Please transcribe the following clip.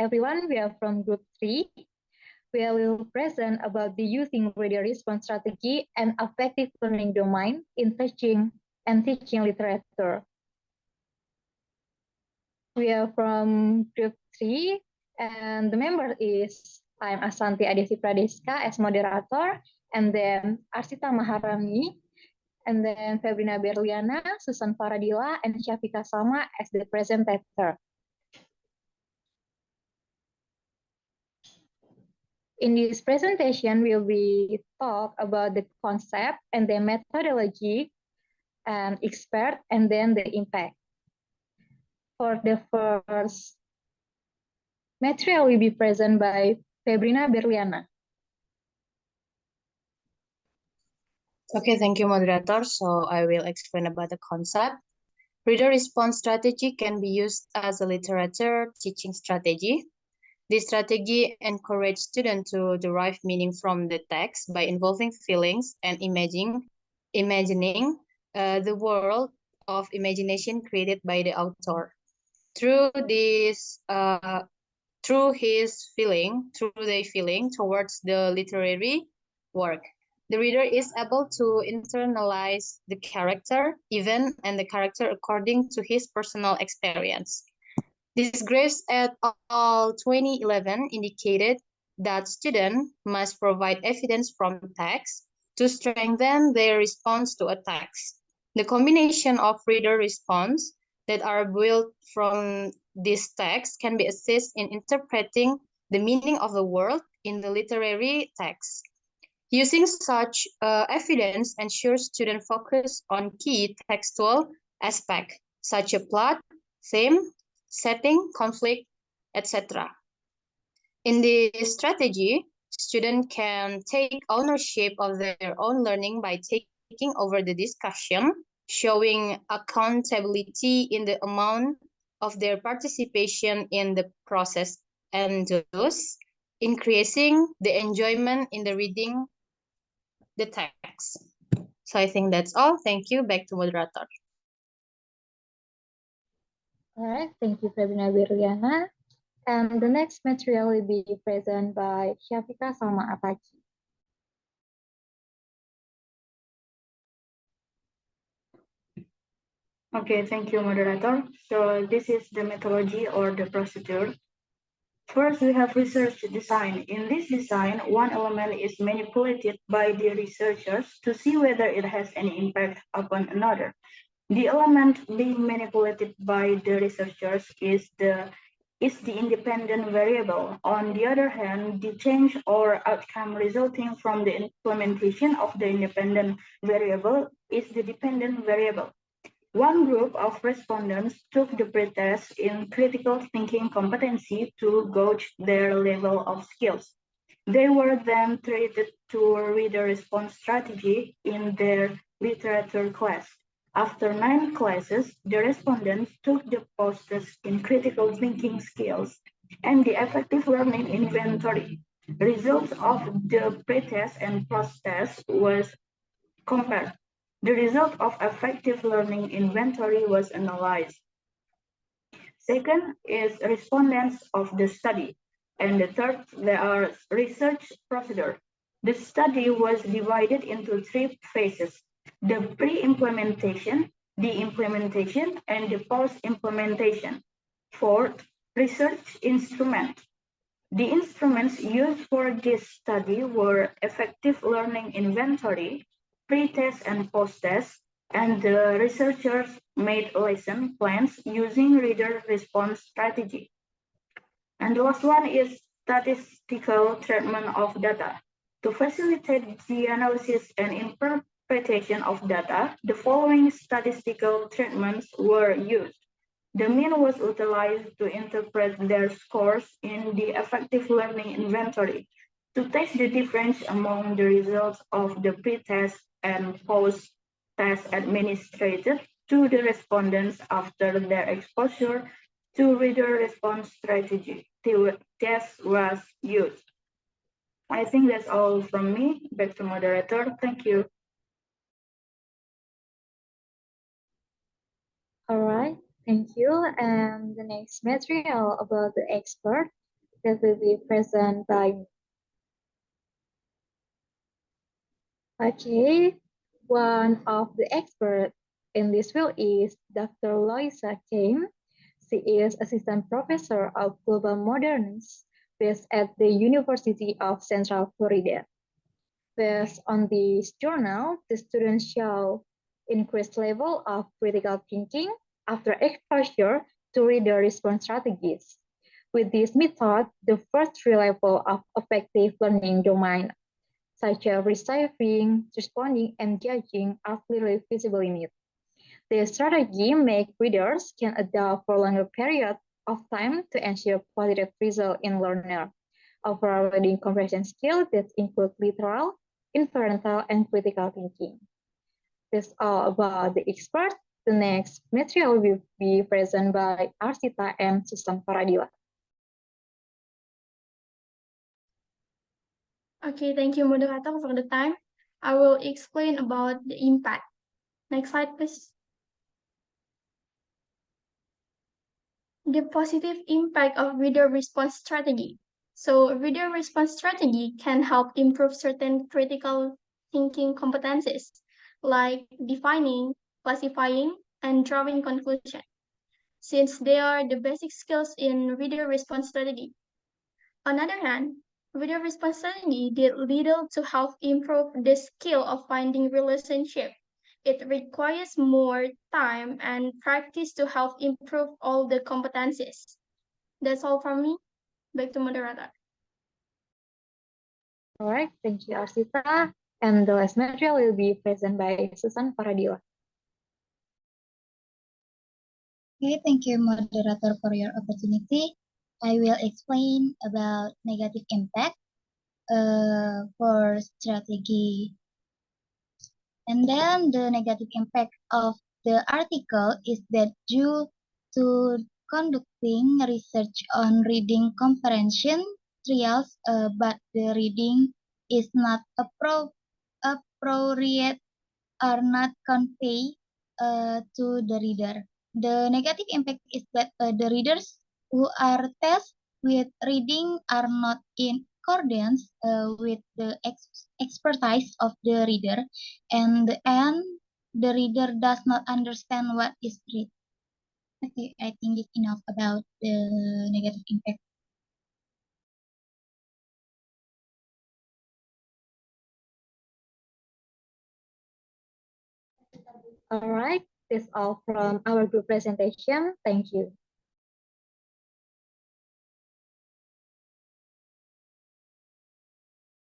everyone, we are from Group 3. We will present about the using reader response strategy and affective learning domain in teaching and teaching literature. We are from Group 3, and the member is I'm Asanti Adesi Pradeska as moderator, and then Arsita Maharani, and then Febrina Berliana, Susan Faradila, and Syafika Sama as the presenter. In this presentation, we'll be talk about the concept and the methodology and expert, and then the impact. For the first material will be present by Febrina Berliana. Okay, thank you, moderator. So I will explain about the concept. Reader response strategy can be used as a literature teaching strategy. This strategy encourages students to derive meaning from the text by involving feelings and imagining the world of imagination created by the author. Through their feeling towards the literary work, the reader is able to internalize the character, event, and the character according to his personal experience. This graphs at all 2011 indicated that students must provide evidence from text to strengthen their response to a text. The combination of reader response that are built from this text can be assisted in interpreting the meaning of the world in the literary text. Using such evidence ensures student focus on key textual aspects, such as plot, theme, setting, conflict, etc. In this strategy, students can take ownership of their own learning by taking over the discussion, showing accountability in the amount of their participation in the process, and thus increasing the enjoyment in the reading the text. So I think that's all. Thank you. Back to moderator. All right, thank you, Febrina Berliana. And the next material will be present by Syafika Sama Atachi. Okay, thank you, moderator. So this is the methodology or the procedure. First, we have research design. In this design, one element is manipulated by the researchers to see whether it has any impact upon another. The element being manipulated by the researchers is the independent variable. On the other hand, the change or outcome resulting from the implementation of the independent variable is the dependent variable. One group of respondents took the pretest in critical thinking competency to gauge their level of skills. They were then treated to read a response strategy in their literature class. After 9 classes, the respondents took the post-test in critical thinking skills and the effective learning inventory. Results of the pretest and post-test was compared. The result of effective learning inventory was analyzed. Second is respondents of the study. And the third, there are research procedure. The study was divided into 3 phases: the pre-implementation, the implementation, and the post-implementation. Fourth, research instrument. The instruments used for this study were effective learning inventory, pre-test and post-test, and the researchers made lesson plans using reader response strategy. And the last one is statistical treatment of data. To facilitate the analysis and interpretation of data, the following statistical treatments were used. The mean was utilized to interpret their scores in the effective learning inventory. To test the difference among the results of the pre-test and post-test administered to the respondents after their exposure to reader response strategy. The test was used. I think that's all from me. Back to moderator. Thank you. All right, thank you. And the next material about the expert that will be present by me. Okay, one of the experts in this field is Dr. Loisa Kane. She is assistant professor of global modernism based at the University of Central Florida. Based on this journal, the students show increased level of critical thinking after exposure to reader response strategies. With this method, the first three levels of effective learning domain, such as receiving, responding, and judging, are clearly visible in it. The strategy makes readers can adapt for longer period of time to ensure positive result in learner, overall reading comprehension skills that include literal, inferential, and critical thinking. That's all about the expert. The next material will be presented by Arsita and Susan Paradila. Okay, thank you, moderator, for the time. I will explain about the impact. Next slide, please. The positive impact of reader response strategy. So reader response strategy can help improve certain critical thinking competencies, like defining, classifying, and drawing conclusion, since they are the basic skills in reader response strategy. On the other hand, reader response strategy did little to help improve the skill of finding relationship. It requires more time and practice to help improve all the competencies. That's all from me. Back to moderator. All right, thank you, Arsita. And the last material will be presented by Susan Paradila. Okay, thank you, moderator, for your opportunity. I will explain about negative impact for strategy. And then the negative impact of the article is that due to conducting research on reading comprehension trials, but the reading is not appropriate or not conveyed to the reader. The negative impact is that the readers who are tasked with reading are not in accordance with the expertise of the reader, and the reader does not understand what is read. Okay, I think it's enough about the negative impact. All right, that's all from our group presentation. Thank you.